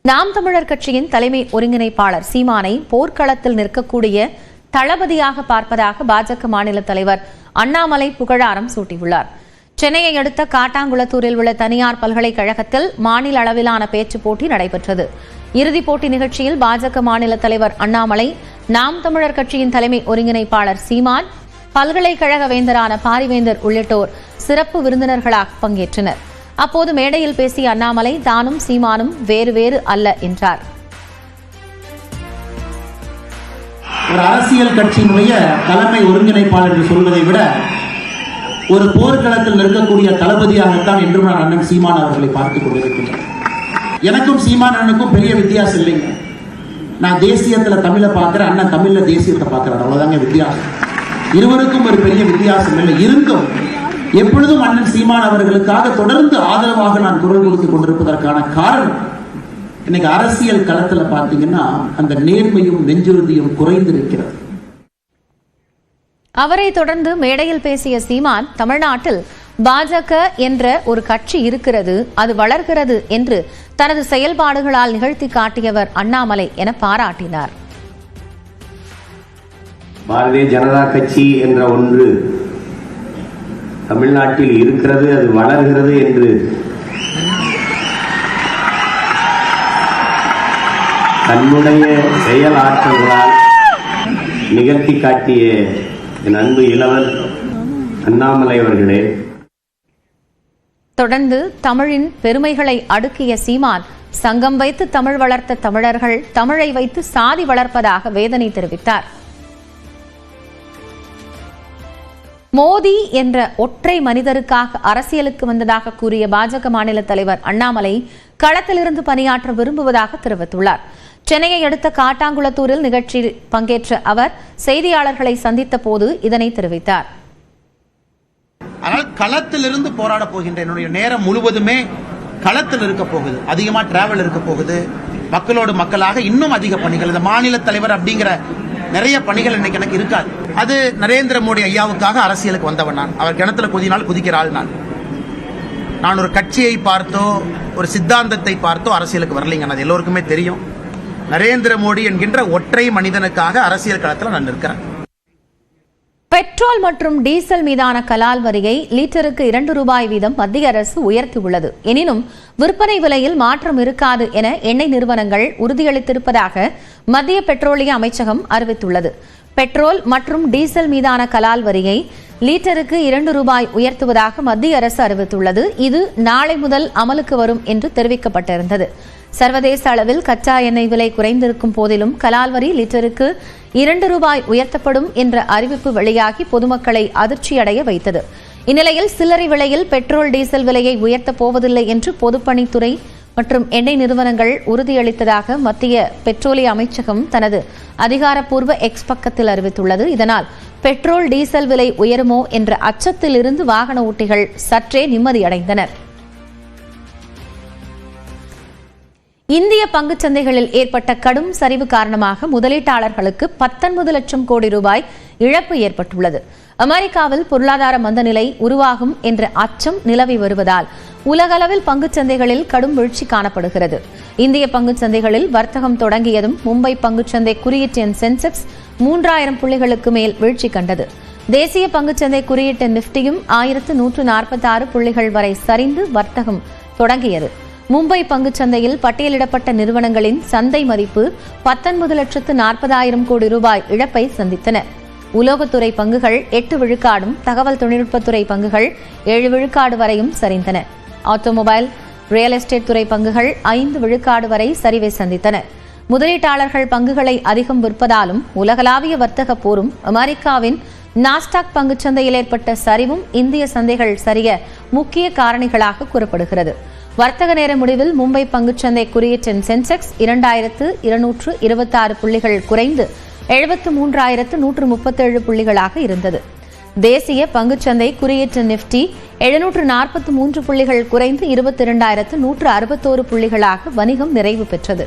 நாம் தமிழர் கட்சியின் தலைமை ஒருங்கிணைப்பாளர் சீமானை போர்க்களத்தில் நிற்கக்கூடிய தளபதியாக பார்ப்பதாக பாஜக மாநில தலைவர் அண்ணாமலை புகழாரம் சூட்டியுள்ளார். சென்னையை அடுத்த காட்டாங்குளத்தூரில் உள்ள தனியார் பல்கலைக்கழகத்தில் மாநில அளவிலான பேச்சுப் போட்டி நடைபெற்றது. இறுதிப் போட்டி நிகழ்ச்சியில் பாஜக மாநில தலைவர் அண்ணாமலை, நாம் தமிழர் கட்சியின் தலைமை ஒருங்கிணைப்பாளர் சீமான், பல்கலைக்கழக வேந்தரான பாரிவேந்தர் உள்ளிட்டோர் சிறப்பு விருந்தினர்களாக பங்கேற்றனர். அப்போது மேடையில் பேசிய அண்ணாமலை, தானும் சீமானும் வேறு வேறு அல்ல என்றார். ஒரு அரசியல் கட்சியினுடைய தலைமை ஒருங்கிணைப்பாளர் என்று சொல்வதை விட ஒரு போர்க்களத்தில் நிற்கக்கூடிய தளபதியாகத்தான் என்றும் நான் அண்ணன் சீமான் அவர்களை பார்த்துக் கொண்டிருக்கின்றேன். எனக்கும் சீமான் அண்ணனுக்கும் பெரிய வித்தியாசம் இல்லைங்க. நான் தேசியத்தில் தமிழை பார்க்கிறேன், அண்ணன் தமிழ்ல தேசியத்தை பார்க்கிறேன், அவ்வளவுதாங்க வித்தியாசம். இருவருக்கும் ஒரு பெரிய வித்தியாசம் இல்லை. இருந்தும் எப்பொழுதும் அண்ணன் சீமான் அவர்களுக்காக தொடர்ந்து ஆதரவாக நான் குரல் கொடுத்துக் கொண்டிருப்பதற்கான காரணம், இன்னைக்கு அரசியல் களத்துல பாத்தீங்கன்னா அந்த நேர்மையும் நெஞ்சுறுதியும் குறைந்திருக்கிறது. அவரை தொடர்ந்து மேடையில் பேசிய சீமான், தமிழ்நாட்டில் பாஜக என்ற ஒரு கட்சி இருக்கிறது, அது வளர்கிறது என்று தனது செயல்பாடுகளால் நிகழ்த்தி காட்டியவர் அண்ணாமலை என பாராட்டினார். பாரதிய ஜனதா கட்சி என்ற ஒன்று தமிழ்நாட்டில் இருக்கிறது, அது வளர்கிறது என்று தன்னுடைய செயல் ஆற்றல்களால் நிகழ்த்தி காட்டிய என் அன்பு இளவர் அண்ணாமலை அவர்களே. தொடர்ந்து தமிழின் பெருமைகளை அடுக்கிய சீமான், சங்கம் வைத்து தமிழ் வளர்த்த தமிழர்கள் தமிழை வைத்து சாதி வளர்ப்பதாக வேதனை தெரிவித்தார். மோடி என்ற ஒற்றை மனிதருக்காக அரசியலுக்கு வந்ததாக கூறிய பாஜக மாநில தலைவர் அண்ணாமலை, களத்திலிருந்து பணியாற்ற விரும்புவதாக தெரிவித்துள்ளார். சென்னையை அடுத்த காட்டாங்குளத்தூரில் நிகழ்ச்சியில் பங்கேற்ற அவர் செய்தியாளர்களை சந்தித்த போது இதனை தெரிவித்தார். ஆனால் களத்திலிருந்து போராட போகின்ற என்னுடைய நேரம் முழுவதுமே களத்தில் இருக்க போகுது. அதிகமா டிராவல் இருக்க போகுது. மக்களோடு மக்களாக இன்னும் அதிக பணிகள், இந்த மாநில தலைவர் அப்படிங்கிற நிறைய பணிகள் இன்னைக்கு எனக்கு இருக்காது. அது நரேந்திர மோடி ஐயாவுக்காக அரசியலுக்கு வந்தவன் நான். அவர் கிணத்துல குதினால் குதிக்கிற ஆள் நான் ஒரு கட்சியை பார்த்தோ ஒரு சித்தாந்தத்தை பார்த்தோ அரசியலுக்கு வரலைங்க. அது எல்லோருக்குமே தெரியும். நரேந்திர மோடி என்கின்ற ஒற்றை மனிதனுக்காக அரசியல் களத்தில் நான் நிற்கிறேன். பெட்ரோல் மற்றும் டீசல் மீதான கலால் வரியை லிட்டருக்கு 2 ரூபாய் வீதம் மத்திய அரசு உயர்த்தியுள்ளது. எனினும் விற்பனை விலையில் மாற்றம் இருக்காது என எண்ணெய் நிறுவனங்கள் உறுதியளித்திருப்பதாக மத்திய பெட்ரோலிய அமைச்சகம் அறிவித்துள்ளது. பெட்ரோல் மற்றும் டீசல் மீதான கலால் வரியை லிட்டருக்கு 2 ரூபாய் உயர்த்துவதாக மத்திய அரசு அறிவித்துள்ளது. இது நாளை முதல் அமலுக்கு வரும் என்று தெரிவிக்கப்பட்டிருந்தது. சர்வதேச அளவில் கச்சா எண்ணெய் விலை குறைந்திருக்கும் போதிலும் கலால் வரி லிட்டருக்கு 2 ரூபாய் உயர்த்தப்படும் என்ற அறிவிப்பு வெளியாகி பொதுமக்களை அதிர்ச்சியடைய வைத்தது. இந்நிலையில் சில்லறை விலையில் பெட்ரோல் டீசல் விலையை உயர்த்தப் போவதில்லை என்று பொதுப்பணித்துறை மற்றும் எண்ணெய் நிறுவனங்கள் உறுதியளித்ததாக மத்திய பெட்ரோலிய அமைச்சகம் தனது அதிகாரப்பூர்வ எக்ஸ் பக்கத்தில் அறிவித்துள்ளது. இதனால் பெட்ரோல் டீசல் விலை உயருமோ என்ற அச்சத்தில் இருந்து வாகன ஓட்டிகள் சற்றே நிம்மதியடைந்தனர். இந்திய பங்குச் சந்தைகளில் ஏற்பட்ட கடும் சரிவு காரணமாக முதலீட்டாளர்களுக்கு 19 லட்சம் கோடி ரூபாய் இழப்பு ஏற்பட்டுள்ளது. அமெரிக்காவில் பொருளாதார மந்தநிலை உருவாகும் என்ற அச்சம் நிலவி வருவதால் உலகளவில் பங்குச் சந்தைகளில் கடும் வீழ்ச்சி காணப்படுகிறது. இந்திய பங்குச் சந்தைகளில் வர்த்தகம் தொடங்கியதும் மும்பை பங்குச்சந்தை குறியீட்டு எண் சென்செக்ஸ் 3000 புள்ளிகளுக்கு மேல் வீழ்ச்சி கண்டது. தேசிய பங்குச்சந்தை குறியீட்டு நிப்டியும் 1146 புள்ளிகள் வரை சரிந்து வர்த்தகம் தொடங்கியது. மும்பை பங்குச்சந்தையில் பட்டியலிடப்பட்ட நிறுவனங்களின் சந்தை மதிப்பு 19,40,000 கோடி ரூபாய் இழப்பை சந்தித்தன. உலோகத்துறை பங்குகள் 8 விழுக்காடும், தகவல் தொழில்நுட்பத்துறை பங்குகள் 7 விழுக்காடு வரையும் சரிந்தன. ஆட்டோமொபைல், ரியல் எஸ்டேட் துறை பங்குகள் 5 விழுக்காடு வரை சரிவை சந்தித்தன. முதலீட்டாளர்கள் பங்குகளை அதிகம் விற்பதாலும் உலகளாவிய வர்த்தக போரும் அமெரிக்காவின் நாஸ்டாக் பங்குச்சந்தையில் ஏற்பட்ட சரிவும் இந்திய சந்தைகள் சரிய முக்கிய காரணிகளாக கூறப்படுகிறது. வர்த்தக நேர முடிவில் மும்பை பங்குச்சந்தை குறியீட்டின் சென்செக்ஸ் 2226 புள்ளிகள் குறைந்து 73,137 புள்ளிகளாக இருந்தது. தேசிய பங்குச்சந்தை குறியீட்டு நிப்டி 743 புள்ளிகள் குறைந்து 22,161 புள்ளிகளாக வணிகம் நிறைவு பெற்றது.